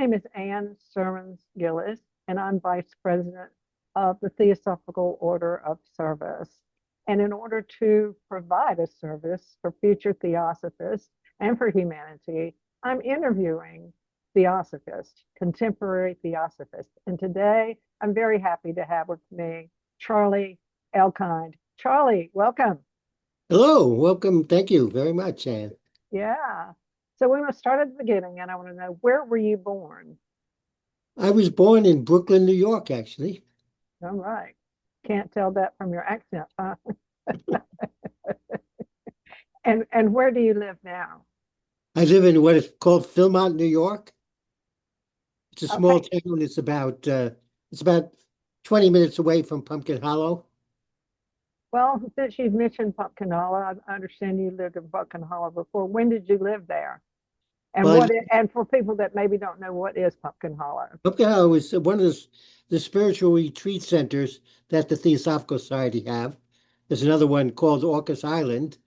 name is Ann Sermons Gillis, and I'm Vice President of the Theosophical Order of Service. And in order to provide a service for future theosophists and for humanity, I'm interviewing theosophists, contemporary theosophists. And today I'm very happy to have with me Charlie Elkind. Charlie, welcome. Hello, welcome. Thank you very much, Anne. Yeah. So we want to start at the beginning, and I want to know, where were you born? I was born in Brooklyn, New York, actually. All right. Can't tell that from your accent, huh? And where do you live now? I live in what is called Philmont, New York. It's a small Okay. town. It's about 20 minutes away from Pumpkin Hollow. Well, since you've mentioned Pumpkin Hollow, I understand you lived in Pumpkin Hollow before. When did you live there? And Well, and for people that maybe don't know, what is Pumpkin Hollow? Pumpkin Hollow is one of the spiritual retreat centers that the Theosophical Society have. There's another one called Orcas Island,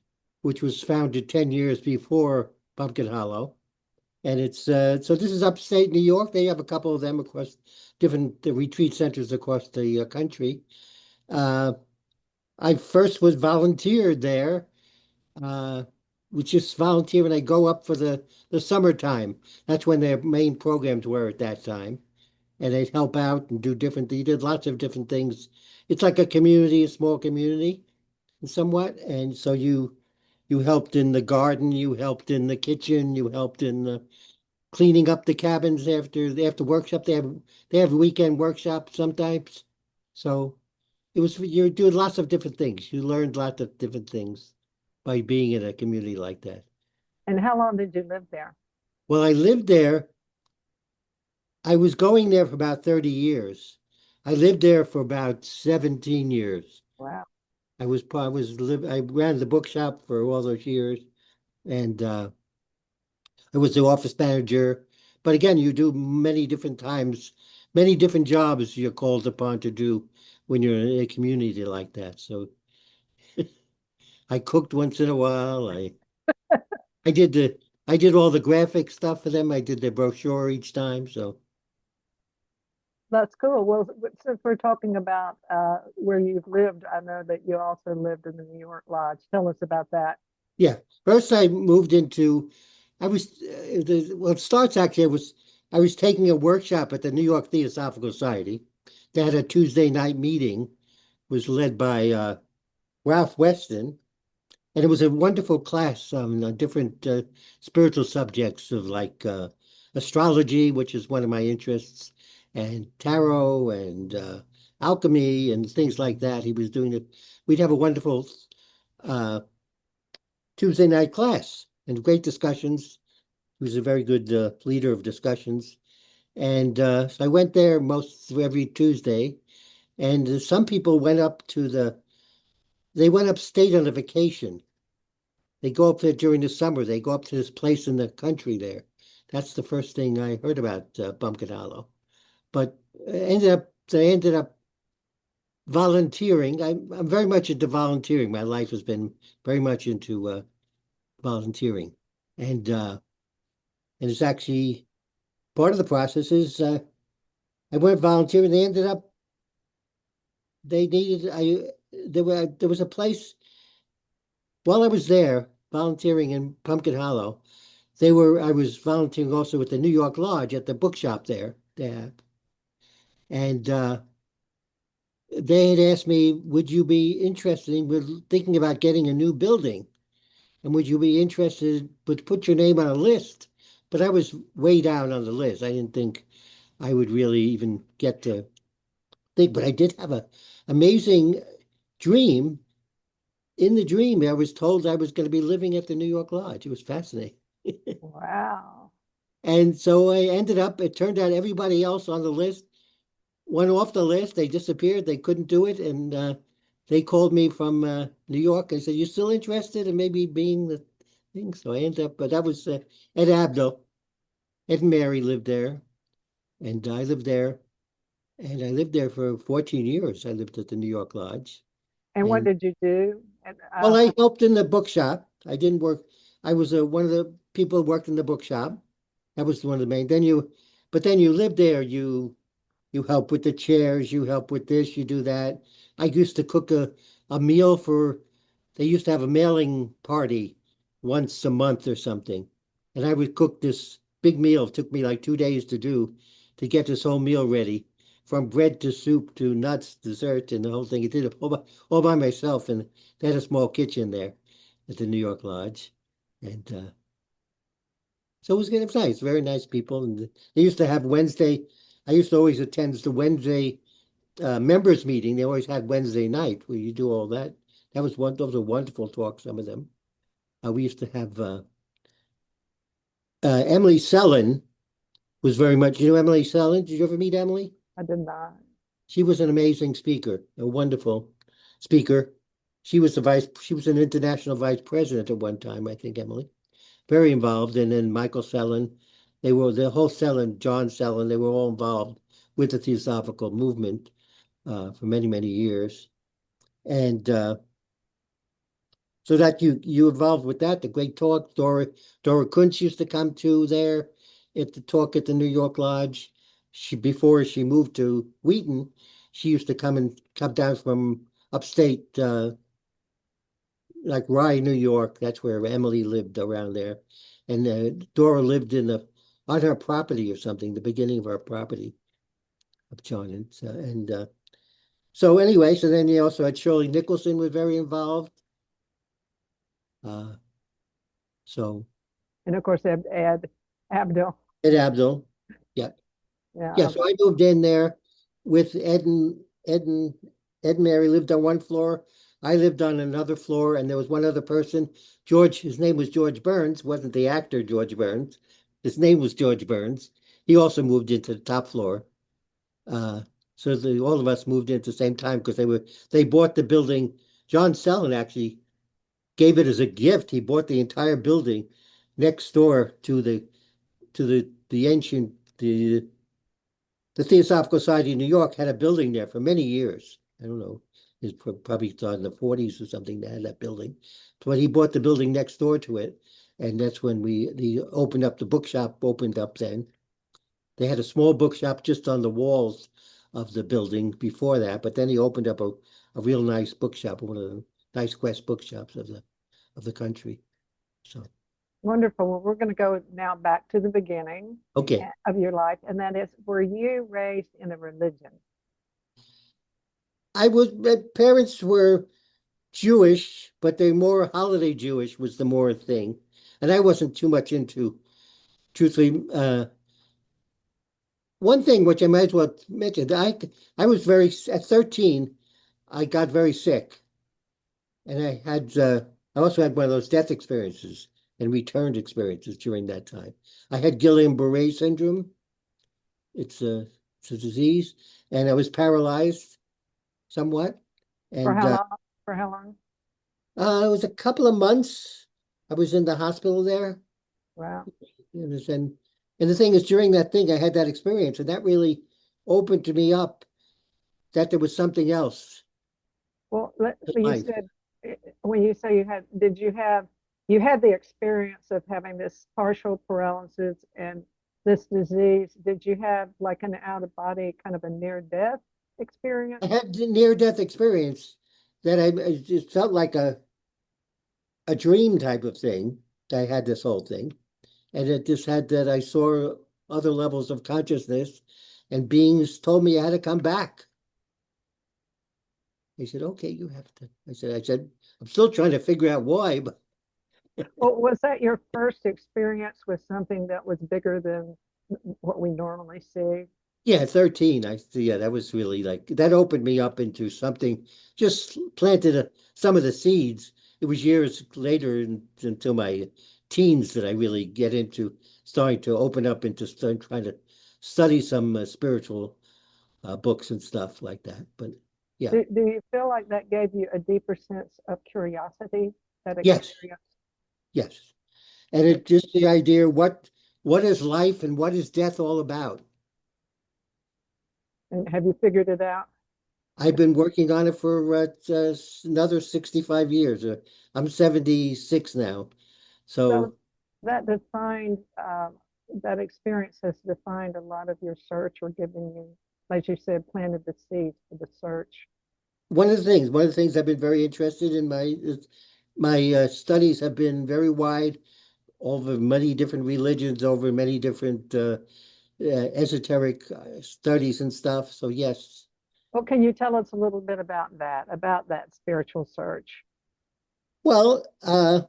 which was founded 10 years before Pumpkin Hollow. And it's so this is upstate New York. They have a couple of them across different retreat centers across the country. Uh, I first was volunteered there, uh, which just volunteer when I go up for the summertime. That's when their main programs were at that time, and they'd help out and do different. They did lots of different things. It's like a community, a small community, somewhat. And so you helped in the garden, you helped in the kitchen, you helped in the cleaning up the cabins after workshop. They have weekend workshops sometimes. So you're doing lots of different things. You learned lots of different things by being in a community like that. And how long did you live there? Well, I lived there. I was going there for about 30 years. I lived there for about 17 years. Wow. I ran the bookshop for all those years, and I was the office manager. But again, you do many different times, many different jobs you're called upon to do when you're in a community like that. So I cooked once in a while. I did the I did all the graphic stuff for them. I did the brochure each time. So That's cool. Well, since we're talking about where you've lived, I know that you also lived in the New York Lodge. Tell us about that. yeah, first I moved into well, it starts actually. I was taking a workshop at the New York Theosophical Society. They had a Tuesday night meeting, was led by Ralph Weston. And it was a wonderful class on different spiritual subjects of like astrology, which is one of my interests, and tarot and alchemy and things like that. He was doing it. We'd have a wonderful uh, Tuesday night class and great discussions. He was a very good leader of discussions. And so I went there most every Tuesday. And some people they went upstate on a vacation. They go up there during the summer. They go up to this place in the country there. That's the first thing I heard about Pumpkin Hollow. But I ended up volunteering. I'm very much into volunteering. My life has been very much into volunteering, and it's actually part of the process is I went volunteering. They ended up they needed I there was a place while I was there volunteering in Pumpkin Hollow. I was volunteering also with the New York Lodge at the bookshop there. And they had asked me, would you be interested in, we're thinking about getting a new building, and would you be interested, but put your name on a list? But I was way down on the list. I didn't think I would really even get to think, but I did have a amazing dream. In the dream, I was told I was going to be living at the New York Lodge. It was fascinating. Wow. And so it turned out everybody else on the list went off the list. They disappeared. They couldn't do it. And they called me from New York and said, "You still interested in maybe being the thing?" So I ended up, but that was Ed Abdo. Ed and Mary lived there. And I lived there. And I lived there for 14 years. I lived at the New York Lodge. And what And did you do? And, well, I helped in the bookshop. I didn't work. I was one of the people who worked in the bookshop. That was one of the main. But then you live there, you help with the chairs, you help with this, you do that. I used to cook a meal for, they used to have a mailing party once a month or something. And I would cook this big meal. It took me like 2 days to do, to get this whole meal ready, from bread to soup to nuts, dessert, and the whole thing. I did it all by myself. And they had a small kitchen there at the New York Lodge. And so it was good. It was nice, very nice people. And they used to have Wednesday. I used to always attend the Wednesday members meeting. They always had Wednesday night where you do all that. That was one. Those were wonderful talks. Some of them. We used to have Emily Sellon was very much. You know Emily Sellon? Did you ever meet Emily? I did not. She was an amazing speaker, a wonderful speaker. She was the vice. She was an international vice president at one time, I think. Emily, very involved, and then Michael Sellon. They were the whole Sellon, John Sellon. They were all involved with the Theosophical movement for many, many years. And so that you involved with that, the great talk. Dora Kunz used to come to there at the talk at the New York Lodge. She before she moved to Wheaton, she used to come down from upstate, like Rye, New York. That's where Emily lived around there, and Dora lived on her property or something, the beginning of our property of John and so anyway, so then you also had Shirley Nicholson was very involved. Uh, so And of course, Ed Abdul. Ed Abdul, yeah, yeah. Yeah. So I moved in there with Ed and Mary lived on one floor. I lived on another floor, and there was one other person. George, his name was George Burns, wasn't the actor George Burns. His name was George Burns. He also moved into the top floor. Uh, so all of us moved in at the same time because they bought the building. John Sellon actually gave it as a gift. He bought the entire building next door to the ancient the Theosophical Society in New York had a building there for many years. I don't know, it's probably started in the 40s or something. They had that building, but he bought the building next door to it, and that's when the opened up the bookshop. Opened up then. They had a small bookshop just on the walls of the building before that, but then he opened up a real nice bookshop, one of the nice Quest bookshops of the country. So Wonderful. Well, we're going to go now back to the beginning okay, of your life, and that is, were you raised in a religion? my parents were Jewish, but they more holiday Jewish was the more thing, and I wasn't too much into. Truthfully, one thing which I might as well mention, I was very at 13, I got very sick, and I also had one of those death experiences and returned experiences during that time. I had Guillain-Barré syndrome. It's a it's a disease, and I was paralyzed somewhat, For and how long? For how long? it was a couple of months. I was in the hospital there. Wow. And the thing is, during that thing, I had that experience, and that really opened to me up that there was something else Well, in you life. said when you say you had the experience of having this partial paralysis and this disease? Did you have like an out of body kind of a near death experience? I had the near-death experience that it just felt like a dream type of thing. I had this whole thing, and it just had that I saw other levels of consciousness, and beings told me I had to come back. They said, "Okay, you have to." I said, I'm still trying to figure out why, but Well, was that your first experience with something that was bigger than what we normally see? yeah, 13. Yeah, that was really like that opened me up into something, just planted some of the seeds. It was years later until my teens that I really get into starting to open up into trying to study some spiritual books and stuff like that. But yeah, Do you feel like that gave you a deeper sense of curiosity, that yes, experience? yes. And it just the idea what is life and what is death all about? And have you figured it out? I've been working on it for another 65 years. I'm 76 now. So So that defined that experience has defined a lot of your search or given you, as you said, planted the seeds for the search. One of the things I've been very interested in my studies have been very wide over many different religions, over many different esoteric studies and stuff. So yes. Well, can you tell us a little bit about that spiritual search? Well, I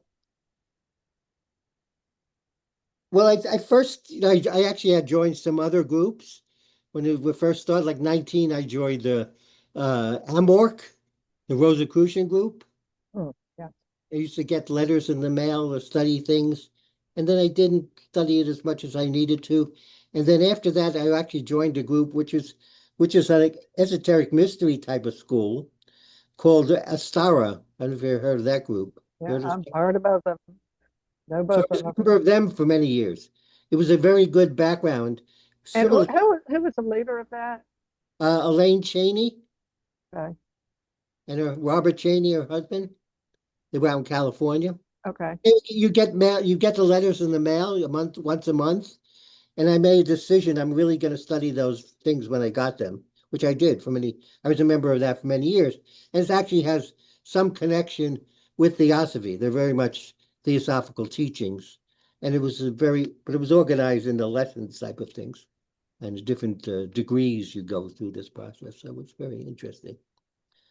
first, I actually had joined some other groups when we first started, like 19, I joined the AMORC, the Rosicrucian group. Hmm, yeah. I used to get letters in the mail or study things, and then I didn't study it as much as I needed to. And then after that, I actually joined a group which is an esoteric mystery type of school called Astara. I don't know if you ever heard of that group. Yeah, Heard of I've heard of both of them. Know So I both was of a them. member of them for many years. It was a very good background. And Similar to who was the leader of that? Elaine Cheney Okay. and her Robert Cheney, her husband. They were out in California. Okay. You get mail, you get the letters in the mail once a month. And I made a decision. I'm really going to study those things when I got them, which I did for many. I was a member of that for many years, and it actually has some connection with Theosophy. They're very much theosophical teachings, and but it was organized into lessons type of things, and different degrees you go through this process. So it's very interesting.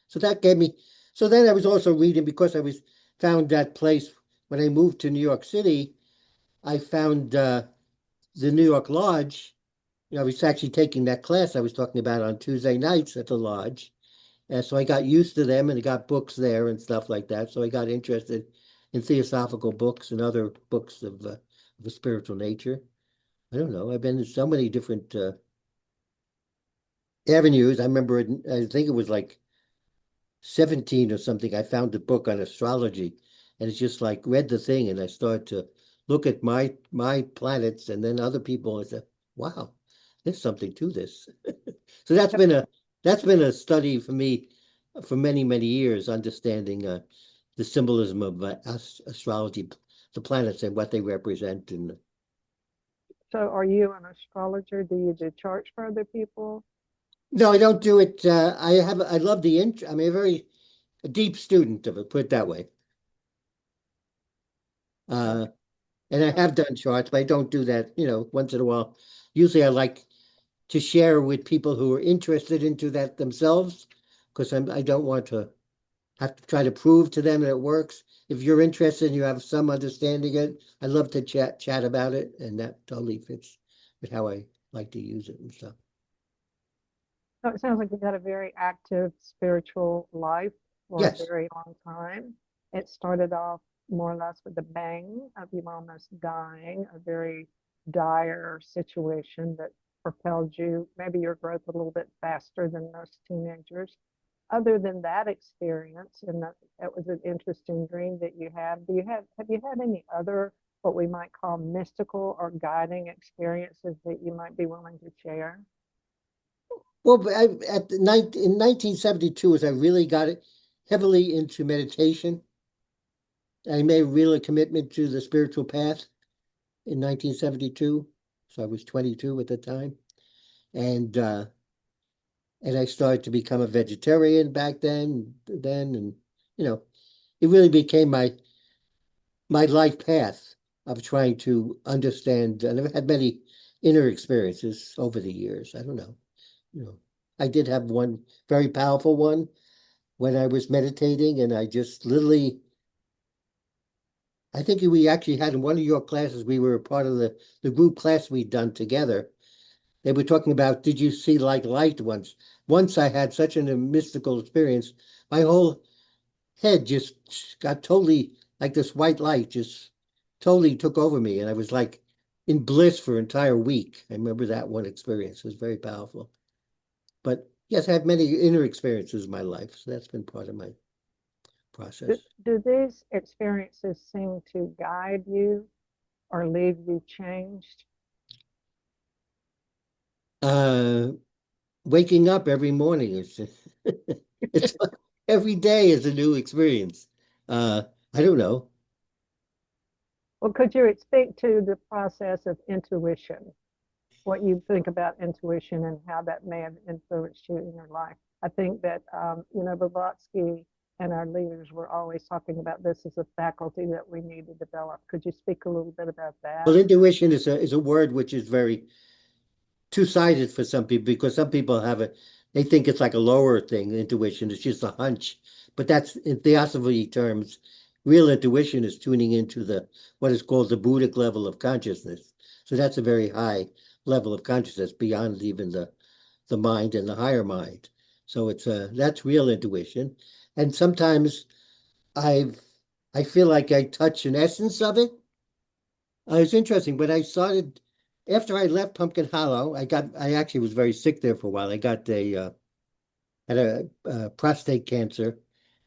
So that gave me. So then I was also reading because I was found that place when I moved to New York City. I found the New York Lodge. I was actually taking that class I was talking about on Tuesday nights at the lodge. And so I got used to them and I got books there and stuff like that. So I got interested in theosophical books and other books of a spiritual nature. I don't know. I've been in so many different avenues. I remember, I think it was like 17 or something. I found a book on astrology and it's just like read the thing and I started to look at my planets and then other people and said, wow, there's something to this. So that's been a study for me for many, many years, understanding the symbolism of astrology, the planets and what they represent. And So are you an astrologer? Do you do charts for other people? no, I don't do it. I love the int. I'm a deep student of it, put it that way. Uh, Uh, and I uh, have done charts, but I don't do that, once in a while. Usually I like to share with people who are interested into that themselves, because I don't want to have to try to prove to them that it works. If you're interested and you have some understanding it, I love to chat about it, and that totally fits with how I like to use it and stuff. so it sounds like you've had a very active spiritual life for a Yes. very long time. It started off more or less with a bang of you almost dying, a very dire situation that propelled you, maybe your growth a little bit faster than most teenagers. Other than that experience, and that was an interesting dream that you had, have you had any other what we might call mystical or guiding experiences that you might be willing to share? Well, but in 1972, as I really got it heavily into meditation, I made a real commitment to the spiritual path in 1972. So I was 22 at the time, and I started to become a vegetarian back then, and you know, it really became my life path of trying to understand. And I've had many inner experiences over the years. I don't know, you know, I did have one very powerful one when I was meditating, and I just literally, I think we actually had in one of your classes, we were a part of the group class we'd done together. They were talking about, did you see like light once? Once I had such a mystical experience, my whole head just got totally like this white light just totally took over me. And I was like in bliss for an entire week. I remember that one experience. It was very powerful. But yes, I have many inner experiences in my life. So that's been part of my Do, process. do these experiences seem to guide you or leave you changed? Uh, Waking up every morning is it's every day is a new experience. I don't know. Well, could you speak to the process of intuition? What you think about intuition and how that may have influenced you in your life? I think that, Blavatsky and our leaders were always talking about this as a faculty that we need to develop. Could you speak a little bit about Well, that? intuition is a word which is very two-sided for some people because some people they think it's like a lower thing, intuition. It's just a hunch. But that's in theosophy terms, real intuition is tuning into what is called the Buddhic level of consciousness. So that's a very high level of consciousness beyond even the mind and the higher mind. So that's real intuition. And sometimes I've I feel like I touch an essence of it. It's interesting, but I started after I left Pumpkin Hollow. I actually was very sick there for a while. I got had a prostate cancer,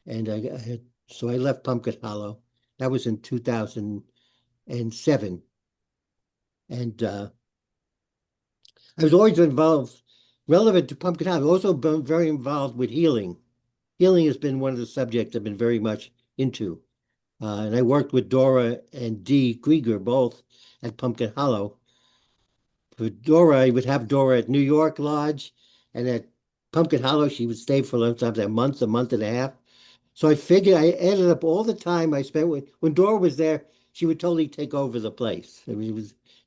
and so I left Pumpkin Hollow. That was in 2007, and I was always involved, relevant to Pumpkin Hollow. I've also been very involved with healing. Healing has been one of the subjects I've been very much into. And I worked with Dora and Dee Krieger both at Pumpkin Hollow. For Dora, I would have Dora at New York Lodge, and at Pumpkin Hollow, she would stay for sometimes a month and a half. So I figured I added up all the time I spent when Dora was there, she would totally take over the place. I mean,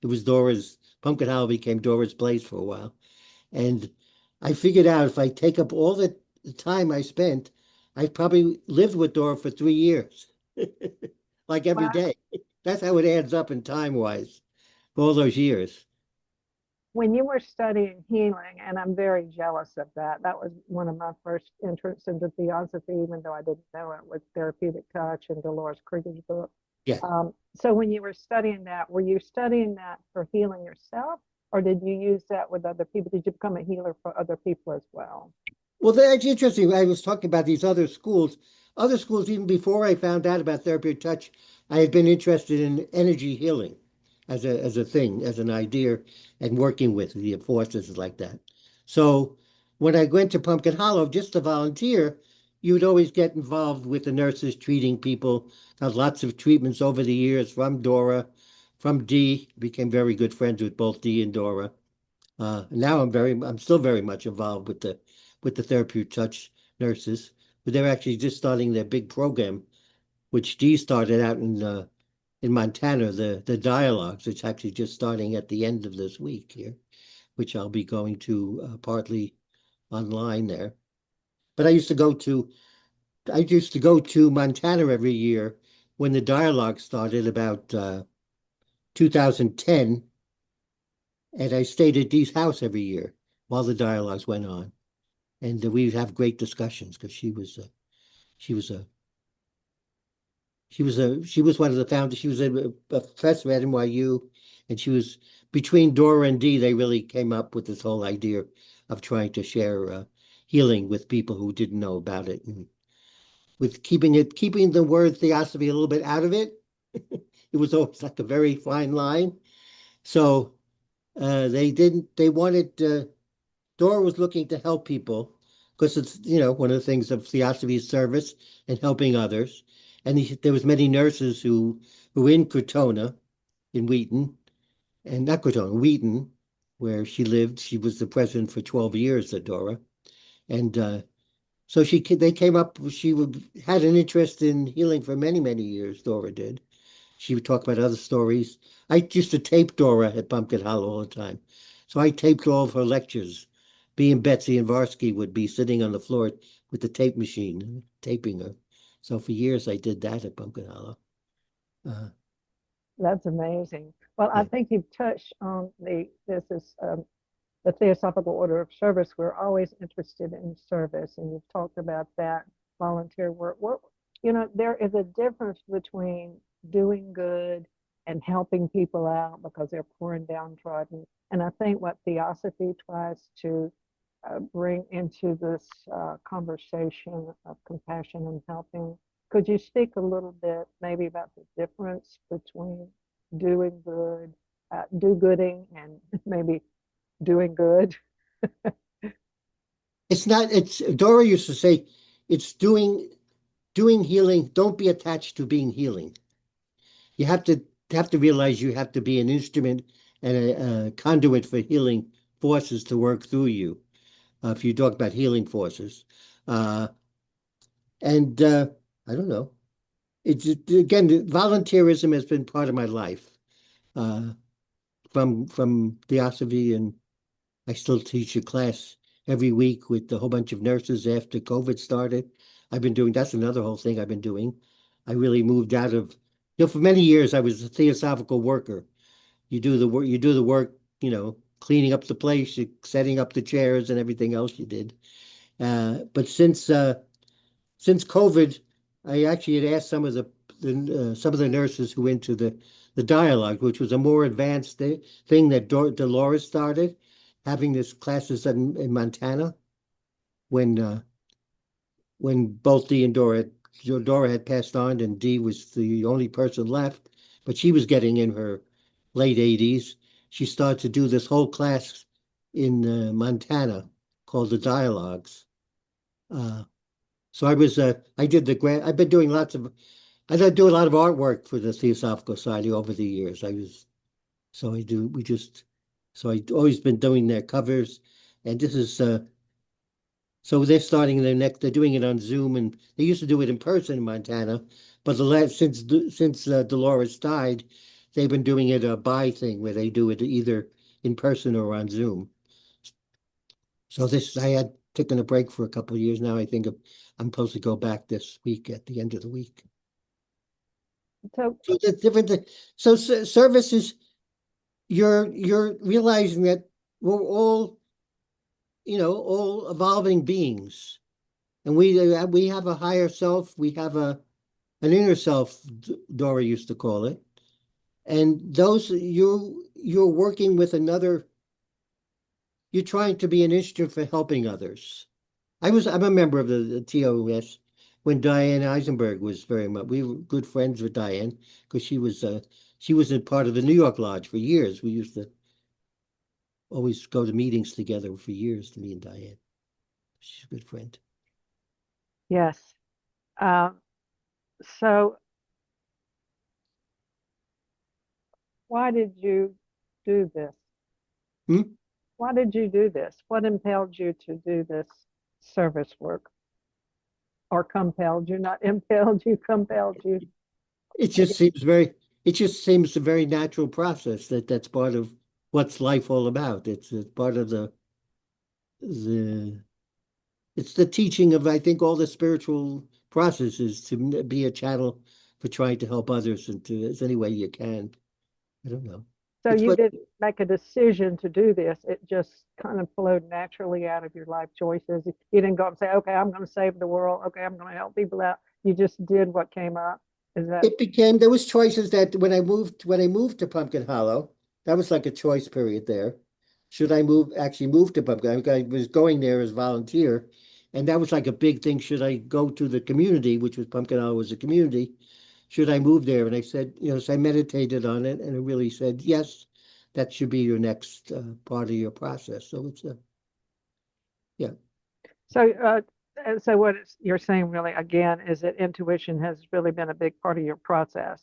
it was Dora's Pumpkin Hollow became Dora's place for a while. And I figured out if I take up all the time I spent, I probably lived with Dora for 3 years, like every Well, day. That's how it adds up in time wise for all those years. when you were studying healing, and I'm very jealous of that, that was one of my first entrance into theosophy, even though I didn't know it, with Therapeutic Touch and Dolores Krieger's book. Yeah. So when you were studying that, were you studying that for healing yourself, or did you use that with other people? Did you become a healer for other people as well? Well, that's interesting. I was talking about these other schools. Other schools, even before I found out about therapeutic touch, I had been interested in energy healing as a thing, as an idea, and working with the forces like that. So when I went to Pumpkin Hollow, just to volunteer, you would always get involved with the nurses treating people. Had lots of treatments over the years from Dora, from Dee. Became very good friends with both Dee and Dora. Now I'm still very much involved with the Therapeutic Touch nurses, but they're actually just starting their big program, which Dee started out in Montana, the dialogues. It's actually just starting at the end of this week here, which I'll be going to partly online there. But I used to go to Montana every year when the dialogue started about 2010, and I stayed at Dee's house every year while the dialogues went on. And we'd have great discussions because she was a she was one of the founders. She was a professor at NYU, and she was between Dora and Dee. They really came up with this whole idea of trying to share healing with people who didn't know about it, and with keeping the word theosophy a little bit out of it. It was always like a very fine line. So they didn't. They wanted. Dora was looking to help people because it's, one of the things of theosophy is service and helping others. And there was many nurses who in Krotona, in Wheaton, and not Krotona, Wheaton, where she lived. She was the president for 12 years, Dora. And so they came up, had an interest in healing for many, many years, Dora did. She would talk about other stories. I used to tape Dora at Pumpkin Hollow all the time. So I taped all of her lectures. Me and Betsy and Varsky would be sitting on the floor with the tape machine, taping her. So for years I did that at Pumpkin Hollow. Uh, That's amazing. Well, I yeah. think you've touched on this is the Theosophical Order of Service. We're always interested in service, and you've talked about that volunteer work. There is a difference between doing good and helping people out because they're poor and downtrodden. And I think what Theosophy tries to bring into this conversation of compassion and helping. Could you speak a little bit maybe about the difference between doing good, do-gooding, and maybe doing good? It's not, Dora used to say, it's doing healing. Don't be attached to being healing. You have to have to realize you have to be an instrument and a conduit for healing forces to work through you. If you talk about healing forces, uh, and I don't know. It's again, volunteerism has been part of my life uh, from Theosophy, and I still teach a class every week with a whole bunch of nurses after COVID started. I've been doing that's another whole thing I've been doing. I really moved out of, for many years I was a theosophical worker. You do the work, cleaning up the place, setting up the chairs and everything else you did. But since COVID, I actually had asked some of the nurses who went to the dialogue, which was a more advanced thing that Dolores started, having this classes in Montana when both Dee and Dora had passed on, and Dee was the only person left, but she was getting in her late 80s. She started to do this whole class in Montana called the Dialogues. Uh, so I did the grant. I've been doing I do a lot of artwork for the Theosophical Society over the years. So I do, we just, so I always been doing their covers, and this is, so they're starting they're doing it on Zoom, and they used to do it in person in Montana, but since Dolores died, they've been doing it a by thing where they do it either in person or on Zoom. So I had taken a break for a couple of years now. I think I'm supposed to go back this week at the end of the week. So So the different, so service is you're realizing that we're all, all evolving beings, and we have a higher self. We have an inner self, Dora used to call it, and those you're working with another. You're trying to be an instrument for helping others. I'm a member of the TOS when Diane Eisenberg was very much. We were good friends with Diane because she was a part of the New York Lodge for years. We used to always go to meetings together for years, me and Diane. She's a good friend. yes. Um, so why did you do this? Hmm? Why did you do this? What impelled you to do this service work? Or compelled you, not impelled you, compelled you. It just seems very. It just seems a very natural process that's part of what's life all about. It's part of the it's the teaching of, I think, all the spiritual processes to be a channel for trying to help others and to as any way you can. I don't know. So It's you what didn't make a decision to do this. It just kind of flowed naturally out of your life choices. You didn't go up and say, okay, I'm going to save the world. Okay, I'm going to help people out. You just did what came up. Is that? it became. There was choices that when I moved to Pumpkin Hollow, that was like a choice period there. Should I actually move to Pumpkin? I was going there as volunteer, and that was like a big thing. Should I go to the community, which was Pumpkin Hollow was a community? Should I move there? And I said, so I meditated on it, and it really said, yes, that should be your next part of your process. So it's yeah. So, so what you're saying really again is that intuition has really been a big part of your process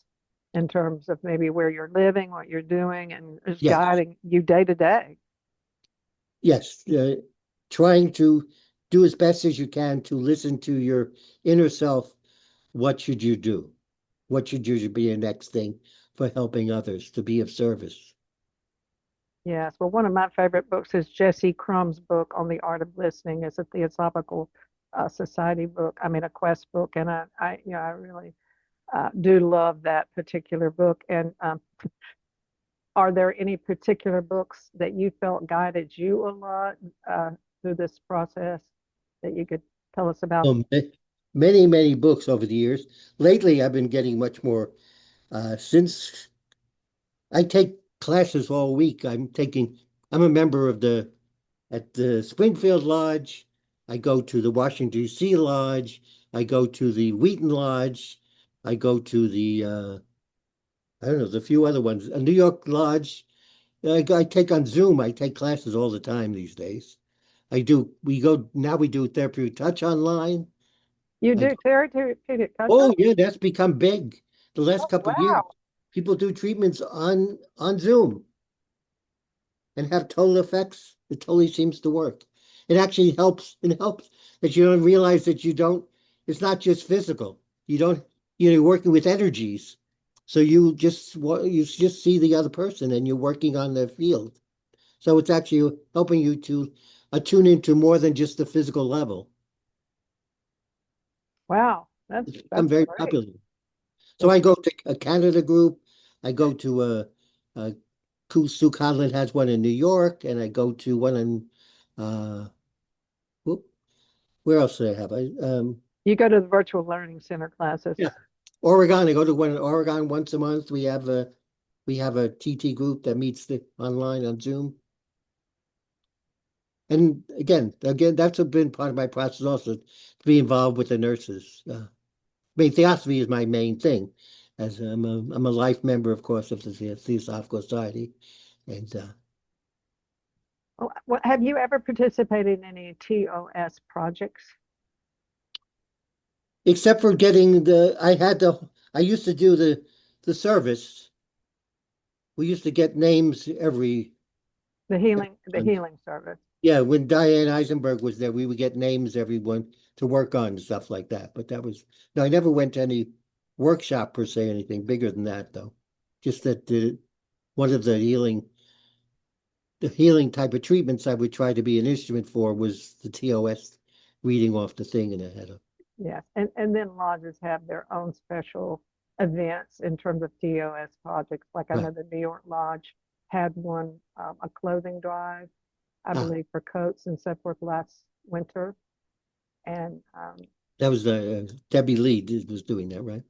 in terms of maybe where you're living, what you're doing, and is Yes, guiding you day to day. yes. Trying to do as best as you can to listen to your inner self. What should you do? What should you be your next thing for helping others to be of service? Yes. Well, one of my favorite books is Jesse Crumb's book on the art of listening. It's a Theosophical Society book. I mean, a quest book, and I really do love that particular book. And are there any particular books that you felt guided you a lot through this process that you could tell us about? Many, many books over the years. Lately, I've been getting much more since I take classes all week. I'm a member at the Springfield Lodge. I go to the Washington, D.C. Lodge. I go to the Wheaton Lodge. I go to I don't know, there's a few other ones. A New York Lodge. I take on Zoom. I take classes all the time these days. We do Therapeutic Touch online. You I do therapeutic touch Oh on? yeah, that's become big the last Oh, couple of years. wow. people do treatments on Zoom and have total effects. It totally seems to work. It actually helps. It helps that you don't realize that you don't. It's not just physical. You don't. You're working with energies, so you just see the other person and you're working on their field. So it's actually helping you to attune into more than just the physical level. Wow, It's become that's very great. popular. So I go to a Canada group. I go to a Sue Conlon has one in New York, and I go to one in uh, whoop, where else do I have? You go to the virtual learning center classes. Yeah, Oregon. I go to one in Oregon once a month. We have a TT group that meets online on Zoom. And again, that's been part of my process also to be involved with the nurses. I mean, theosophy is my main thing, as I'm a life member, of course, of the Theosophical Society, and Have you ever participated in any TOS projects? except for I used to do the service. We used to get names every The month. healing service. Yeah, when Diane Eisenberg was there, we would get names everyone to work on and stuff like that. But that was no, I never went to any workshop per se, anything bigger than that though. Just that one of the healing type of treatments I would try to be an instrument for was the TOS reading off the thing in the head. Yes, and then lodges have their own special events in terms of TOS projects. Like I Right. know the New York Lodge had one, a clothing drive, I Ah, believe, for coats and so forth last winter. And that was Debbie Lee was doing that, right?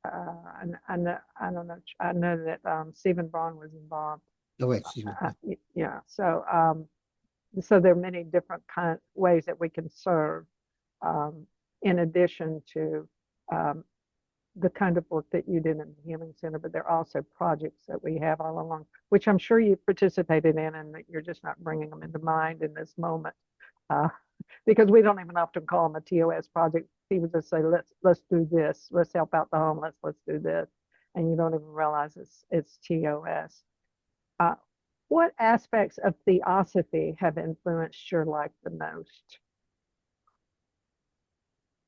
I don't know, I know that Stephen Braun was involved. Oh, right. Excuse me. Yeah, so there are many different ways that we can serve, um, in addition to um, the kind of work that you did in the Healing Center, but there are also projects that we have all along, which I'm sure you participated in, and that you're just not bringing them into mind in this moment, uh, because we don't even often call them a TOS project. People just say, let's do this, let's help out the homeless, let's do this, and you don't even realize it's TOS. Uh, what aspects of theosophy have influenced your life the most?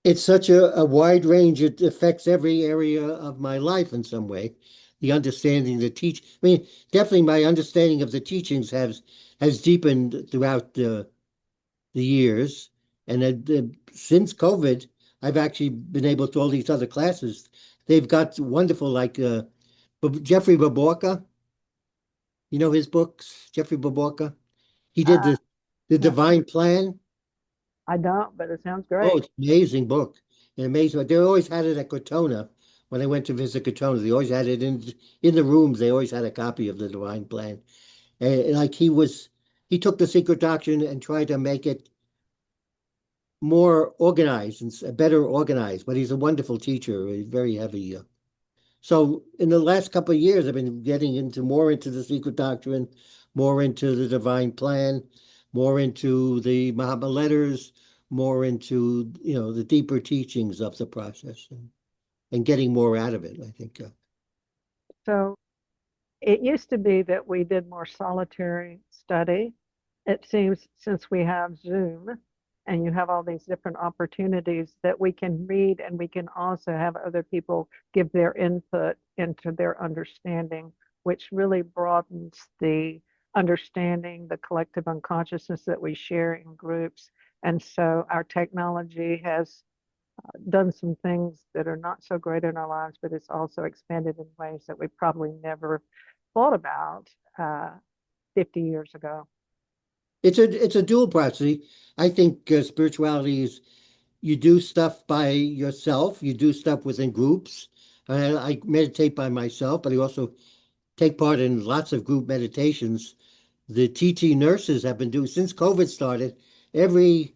It's such a wide range. It affects every area of my life in some way. The understanding, I mean, definitely my understanding of the teachings has deepened throughout the years. And since COVID, I've actually been able to all these other classes. They've got wonderful, like Jeffrey Baborka. You know his books, Jeffrey Baborka. He did Uh, the no, Divine Plan. I don't, but it sounds Oh, great. it's an amazing book. And amazing. They always had it at Krotona. When I went to visit Krotona, they always had it in the rooms. They always had a copy of the Divine Plan. And like he took the secret doctrine and tried to make it more organized and better organized. But he's a wonderful teacher. He's very heavy. So in the last couple of years, I've been getting more into the secret doctrine, more into the divine plan, more into the Muhammad letters, more into the deeper teachings of the process, and getting more out of it. I think. So it used to be that we did more solitary study. It seems since we have Zoom and you have all these different opportunities that we can read, and we can also have other people give their input into their understanding, which really broadens the understanding, the collective unconsciousness that we share in groups. And so our technology has done some things that are not so great in our lives, but it's also expanded in ways that we probably never thought about 50 years ago. It's a dual process. I think spirituality is you do stuff by yourself, you do stuff within groups. I meditate by myself, but I also take part in lots of group meditations. The TT nurses have been doing since COVID started. Every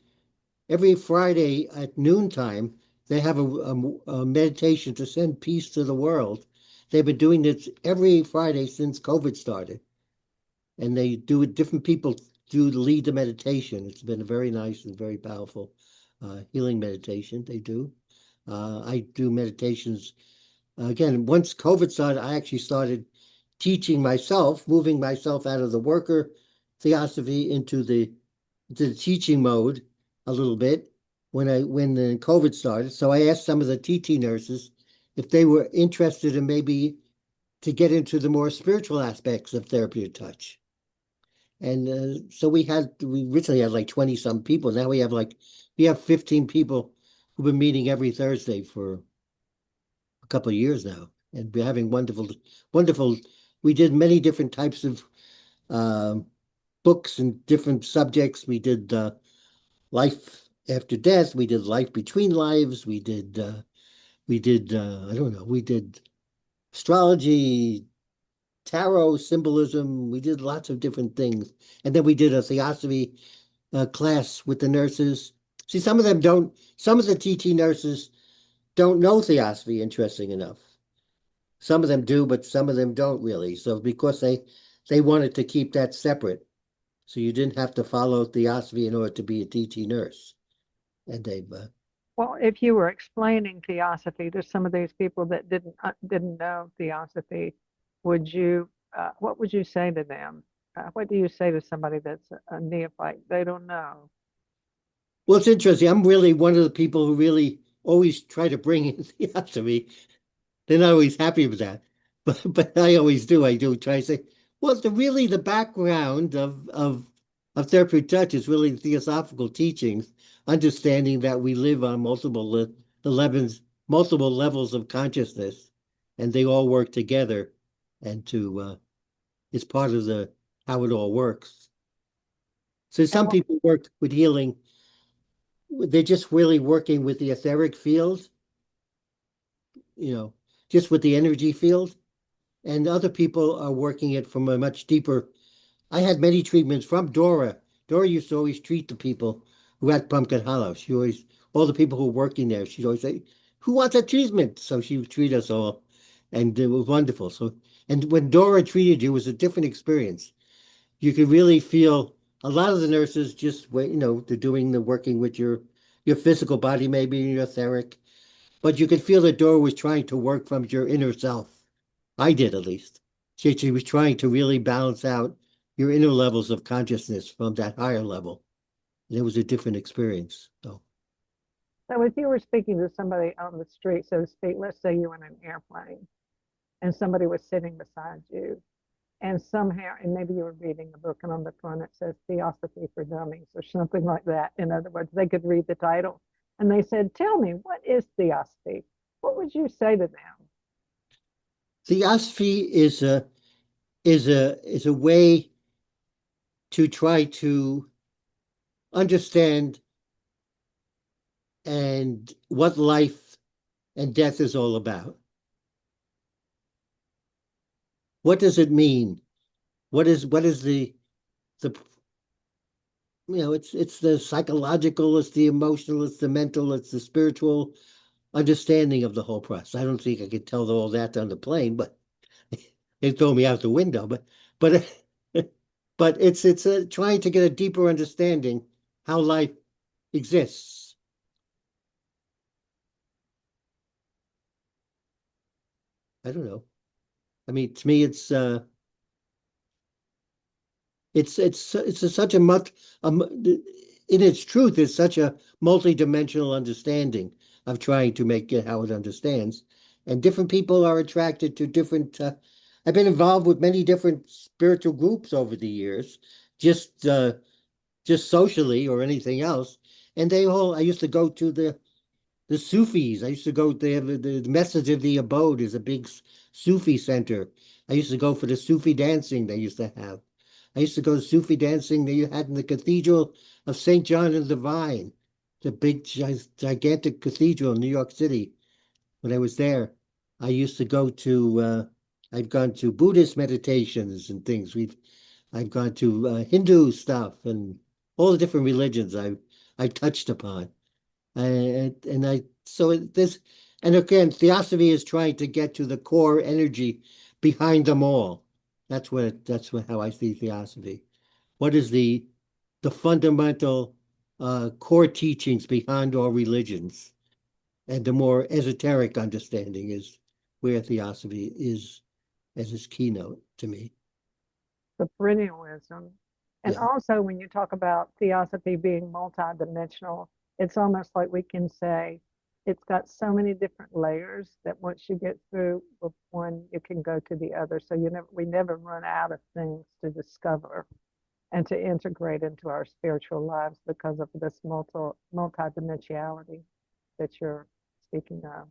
Friday at noontime, they have a meditation to send peace to the world. They've been doing this every Friday since COVID started, and they do it. Different people do lead the meditation. It's been a very nice and very powerful healing meditation. They do. I do meditations Again, once COVID started, I actually started teaching myself, moving myself out of the worker theosophy into the teaching mode a little bit when the COVID started. So I asked some of the TT nurses if they were interested in maybe to get into the more spiritual aspects of therapeutic touch. And so we originally had like 20 some people. Now we have 15 people who've been meeting every Thursday for a couple of years now. And we're having wonderful. We did many different types of um books and different subjects. We did life after death. We did life between lives. We did I don't know. We did astrology, tarot, symbolism. We did lots of different things, and then we did a theosophy class with the nurses. See, some of them don't. Some of the TT nurses don't know theosophy. Interesting enough, some of them do, but some of them don't really. So because they wanted to keep that separate, so you didn't have to follow theosophy in order to be a TT nurse. And they've Well, if you were explaining theosophy to some of these people that didn't know theosophy, what would you say to them? What do you say to somebody that's a neophyte? They don't know. well, it's interesting. I'm really one of the people who really always try to bring in theosophy. They're not always happy with that, but I always do. I do try to say, well, the background of therapeutic touch is really theosophical teachings, understanding that we live on multiple levels of consciousness, and they all work together, and to it's part of the how it all works. So And some people work with healing. They're just really working with the etheric field, you know, just with the energy field. And other people are working it from a much deeper. I had many treatments from Dora. Dora used to always treat the people who had Pumpkin Hollow. She always, all the people who were working there, she'd always say, "Who wants a treatment?" So she would treat us all, and it was wonderful. So, and when Dora treated you, it was a different experience. You could really feel a lot of the nurses just, they're doing the working with your physical body, maybe your etheric, but you could feel that Dora was trying to work from your inner self. I did at least. She was trying to really balance out your inner levels of consciousness from that higher level. And it was a different experience. So so if you were speaking to somebody on the street, so to speak, let's say you were in an airplane and somebody was sitting beside you, and somehow, and maybe you were reading a book, and on the front it says Theosophy for Dummies or something like that. In other words, they could read the title, and they said, "Tell me, what is theosophy?" What would you say to them? theosophy is a way to try to understand and what life and death is all about. What does it mean? What is the it's the psychological, it's the emotional, it's the mental, it's the spiritual understanding of the whole process. I don't think I could tell all that on the plane, but they throw me out the window. But but it's trying to get a deeper understanding how life exists. I don't know. I mean, to me, it's such a much in its truth, it's such a multi-dimensional understanding of trying to make it how it understands, and different people are attracted to different. I've been involved with many different spiritual groups over the years, just uh, just socially or anything else, and they all. I used to go to the Sufis. I used to go there. The Message of the Abode is a big Sufi center. I used to go for the Sufi dancing they used to have. I used to go to Sufi dancing they had in the Cathedral of St. John and the Divine, the big, gigantic cathedral in New York City. When I was there, I used to go to, I've gone to Buddhist meditations and things. I've gone to Hindu stuff and all the different religions I've touched upon. And I so this and again, theosophy is trying to get to the core energy behind them all. That's what how I see theosophy. What is the fundamental core teachings behind all religions? And the more esoteric understanding is where theosophy is as its keynote to me. The perennialism. And Yeah. also, when you talk about theosophy being multidimensional, it's almost like we can say it's got so many different layers that once you get through with one, you can go to the other. So we never run out of things to discover and to integrate into our spiritual lives because of this multidimensionality that you're speaking of.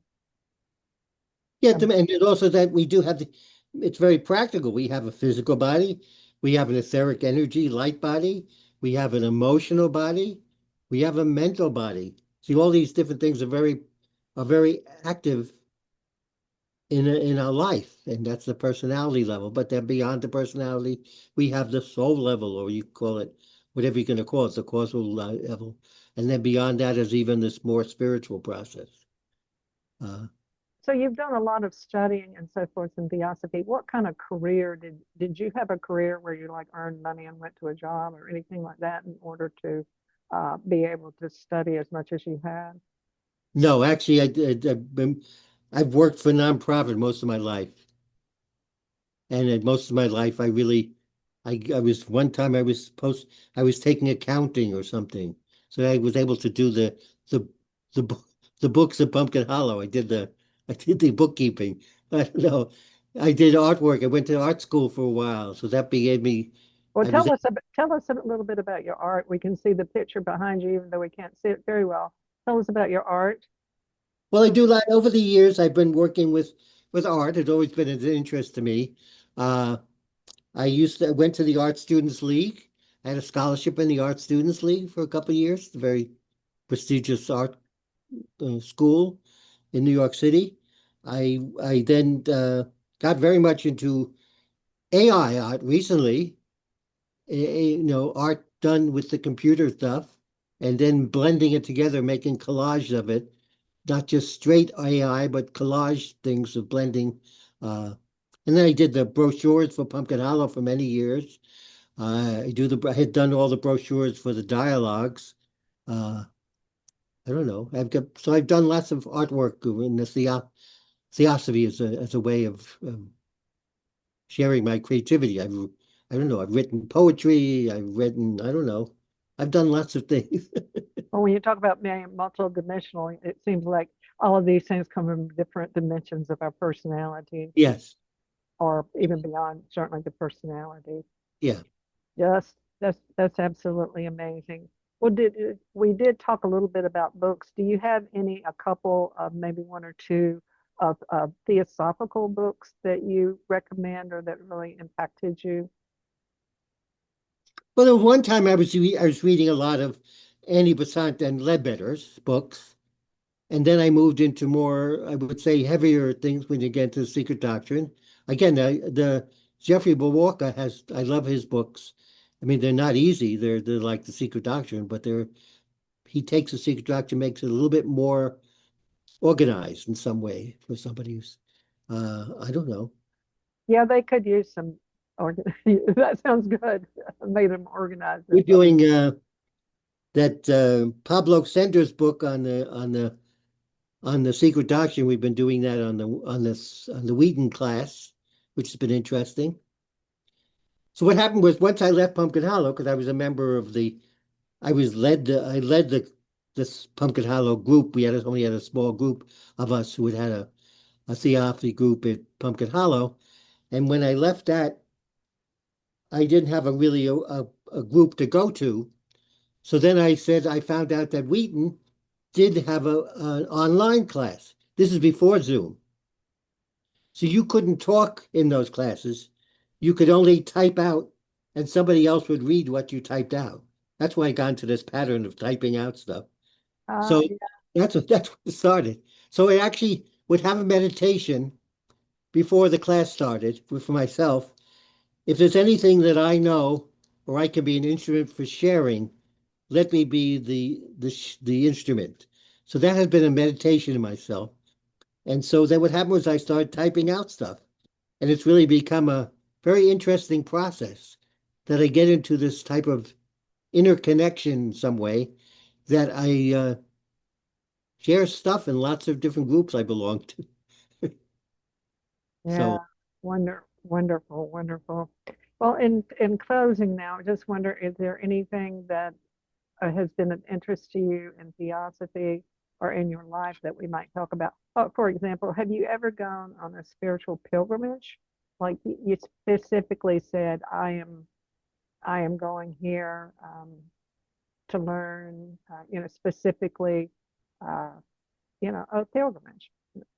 Yeah, Um, and also that we do have it's very practical. We have a physical body, we have an etheric energy, light body, we have an emotional body, we have a mental body. See, all these different things are very active in our life, and that's the personality level. But then beyond the personality, we have the soul level, or you call it whatever you're going to call it, the causal level. And then beyond that is even this more spiritual process. Uh, So you've done a lot of studying and so forth in theosophy. What kind of career did you have a career where you like earned money and went to a job or anything like that in order to be able to study as much as you had? no, actually, I've worked for nonprofit most of my life, and most of my life, I was one time I was taking accounting or something, so I was able to do the the bo- the books at Pumpkin Hollow. I did the bookkeeping. I don't know. I did artwork. I went to art school for a while, so that gave me. Well, I was tell us a little bit about your art. We can see the picture behind you, even though we can't see it very well. Tell us about your art. well. I do like over the years. I've been working with art. It's always been an interest to me. Uh, I went to the Art Students League. I had a scholarship in the Art Students League for a couple of years, the very prestigious art school in New York City. I then got very much into AI art recently, art done with the computer stuff, and then blending it together, making collage of it, not just straight AI, but collage things of blending. Uh, and then I did the brochures for Pumpkin Hollow for many years. I had done all the brochures for the dialogues. Uh, I don't know. I've done lots of artwork in the theosophy as a way of sharing my creativity. I don't know. I've written poetry. I don't know. I've done lots of things. Well, when you talk about being multidimensional, it seems like all of these things come from different dimensions of our personality, Yes. or even beyond, certainly the personality. Yeah. Yes, that's absolutely amazing. Well, we did talk a little bit about books. Do you have a couple of maybe one or two of theosophical books that you recommend or that really impacted you? Well, there was one time I was reading a lot of Annie Besant and Ledbetter's books. And then I moved into more, I would say, heavier things when you get into the secret doctrine. Again, the Jeffrey Walker I love his books. I mean, they're not easy. They're like the secret doctrine, but he takes the secret doctrine, makes it a little bit more organized in some way for somebody who's, I don't know. Yeah, they could use some. That sounds good. Made them organized in We're some. doing that Pablo Sender's book on the secret doctrine. We've been doing that on the Wheaton class, which has been interesting. So what happened was once I left Pumpkin Hollow, because I was a member of I led this Pumpkin Hollow group. Only had a small group of us who had a theosophy group at Pumpkin Hollow. And when I left that, I didn't have a group to go to. So then I found out that Wheaton did have an online class. This is before Zoom. So you couldn't talk in those classes. You could only type out, and somebody else would read what you typed out. That's why I got into this pattern of typing out stuff. So Yeah. that's what it started. So I actually would have a meditation before the class started for myself. If there's anything that I know or I can be an instrument for sharing, let me be the instrument. So that has been a meditation in myself. And so then what happened was I started typing out stuff. And it's really become a very interesting process that I get into this type of interconnection in some way that I share stuff in lots of different groups I belong to. Yeah, So wonderful, wonderful. Well, in closing now, I just wonder, is there anything that has been of interest to you in theosophy or in your life that we might talk about? Oh, for example, have you ever gone on a spiritual pilgrimage? Like you specifically said, I am going here to learn, specifically, uh, a pilgrimage.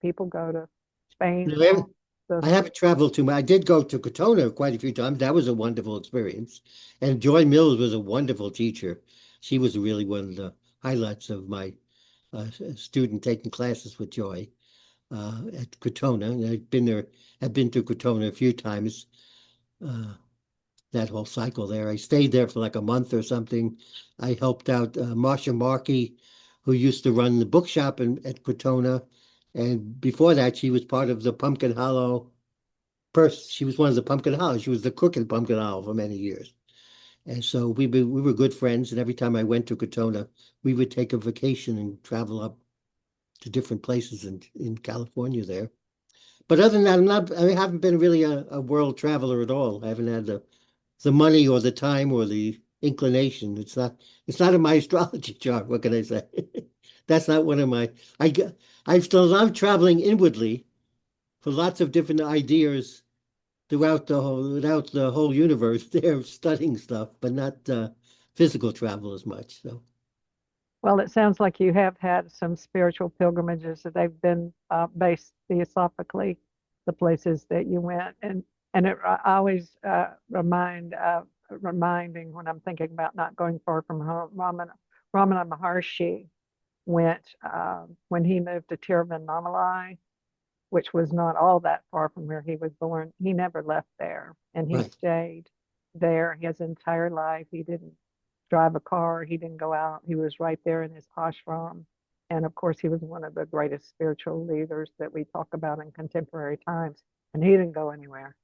People go to Spain and all the. I haven't traveled too much. I did go to Krotona quite a few times. That was a wonderful experience. And Joy Mills was a wonderful teacher. She was really one of the highlights of my student taking classes with Joy at Krotona. And I've been to Krotona a few times, uh, that whole cycle there. I stayed there for like a month or something. I helped out Marcia Markey, who used to run the bookshop at Krotona. And before that, she was part of the Pumpkin Hollow. First, she was one of the Pumpkin Hollow. She was the cook in Pumpkin Hollow for many years. And so we were good friends. And every time I went to Krotona, we would take a vacation and travel up to different places in California there. But other than that, I haven't been really a world traveler at all. I haven't had the money or the time or the inclination. It's not in my astrology chart. What can I say? That's not one of my I I've still love traveling inwardly for lots of different ideas throughout the whole universe. They're studying stuff, but not physical travel as much. So Well, it sounds like you have had some spiritual pilgrimages that they've been based theosophically, the places that you went, and I always reminding when I'm thinking about not going far from home. Ramana Maharshi went when he moved to Tiruvannamalai, which was not all that far from where he was born. He never left there, and he right, stayed there his entire life. He didn't drive a car. He didn't go out. He was right there in his ashram. And of course, he was one of the greatest spiritual leaders that we talk about in contemporary times. And he didn't go anywhere.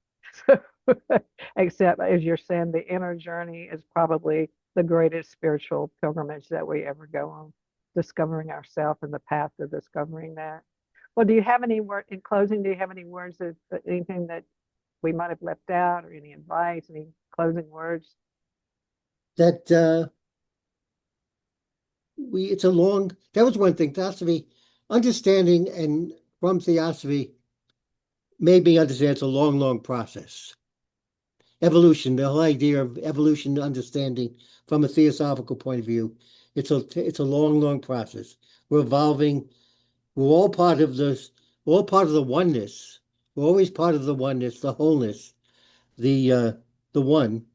Except, as you're saying, the inner journey is probably the greatest spiritual pilgrimage that we ever go on, discovering ourselves and the path to discovering that. Well, do you have any word in closing? Do you have any words of anything that we might have left out, or any advice, any closing words? that we it's a long. That was one thing. Theosophy, understanding and from theosophy made me understand it's a long, long process. Evolution, the whole idea of evolution understanding from a theosophical point of view, it's a long, long process. We're evolving. We're all part of this. We're all part of the oneness. We're always part of the oneness, the wholeness, the one.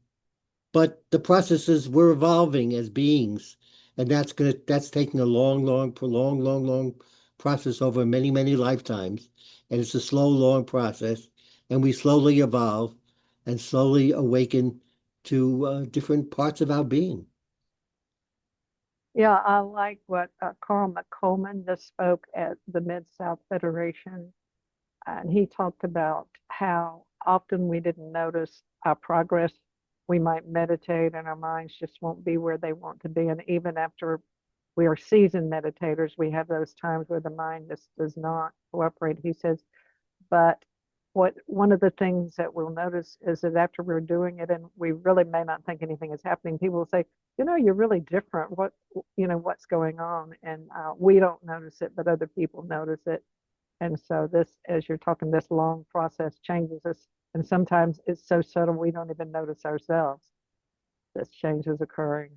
But the processes we're evolving as beings, and that's taking a long, long, prolonged, long process over many, many lifetimes. And it's a slow, long process, and we slowly evolve and slowly awaken to different parts of our being. Yeah, I like what Carl McColman just spoke at the Mid South Federation, and he talked about how often we didn't notice our progress. We might meditate, and our minds just won't be where they want to be. And even after we are seasoned meditators, we have those times where the mind just does not cooperate. He says, but what one of the things that we'll notice is that after we're doing it and we really may not think anything is happening, people will say, you're really different. What's going on? And we don't notice it, but other people notice it. And so this, as you're talking, this long process changes us. And sometimes it's so subtle we don't even notice ourselves. This change is occurring.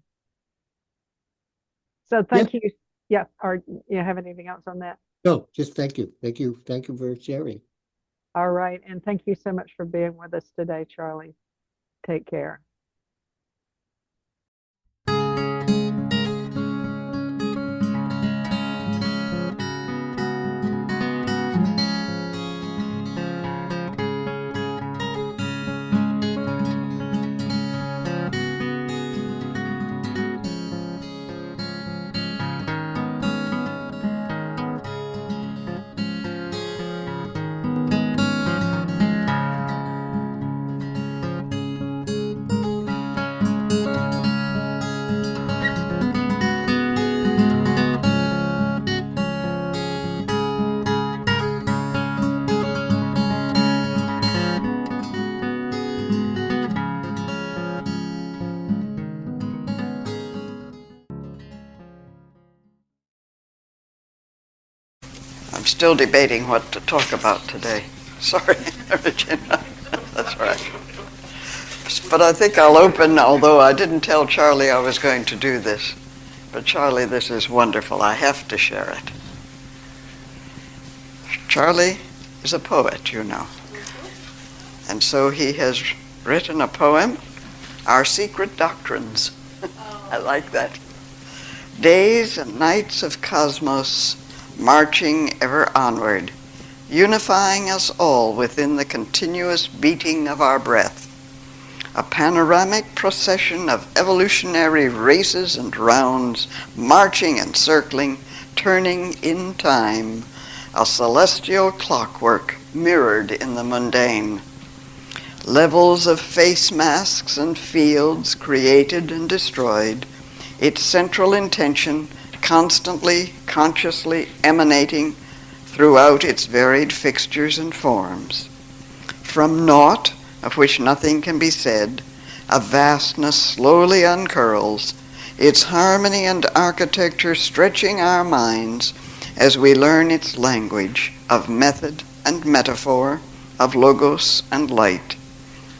So Yeah, thank you. Yeah. Or you have anything else on that? no, just thank you. Thank you for sharing. All right. And thank you so much for being with us today, Charlie. Take care. I'm still debating what to talk about today. Sorry, Regina. That's right. But I think I'll open, although I didn't tell Charlie I was going to do this. But Charlie, this is wonderful. I have to share it. Charlie is a poet, you know. And so he has written a poem, Our Secret Doctrines. I like that. Days and nights of cosmos marching ever onward, unifying us all within the continuous beating of our breath. A panoramic procession of evolutionary races and rounds, marching and circling, turning in time, a celestial clockwork mirrored in the mundane. Levels of face masks and fields created and destroyed, its central intention constantly, consciously emanating throughout its varied fixtures and forms. From naught, of which nothing can be said, a vastness slowly uncurls, its harmony and architecture stretching our minds as we learn its language of method and metaphor, of logos and light.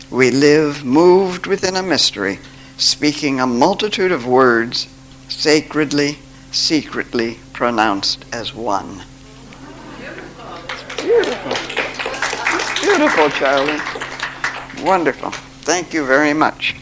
We live moved within a mystery, speaking a multitude of words, sacredly, secretly pronounced as one. Beautiful. Beautiful, Charlie. Wonderful. Thank you very much.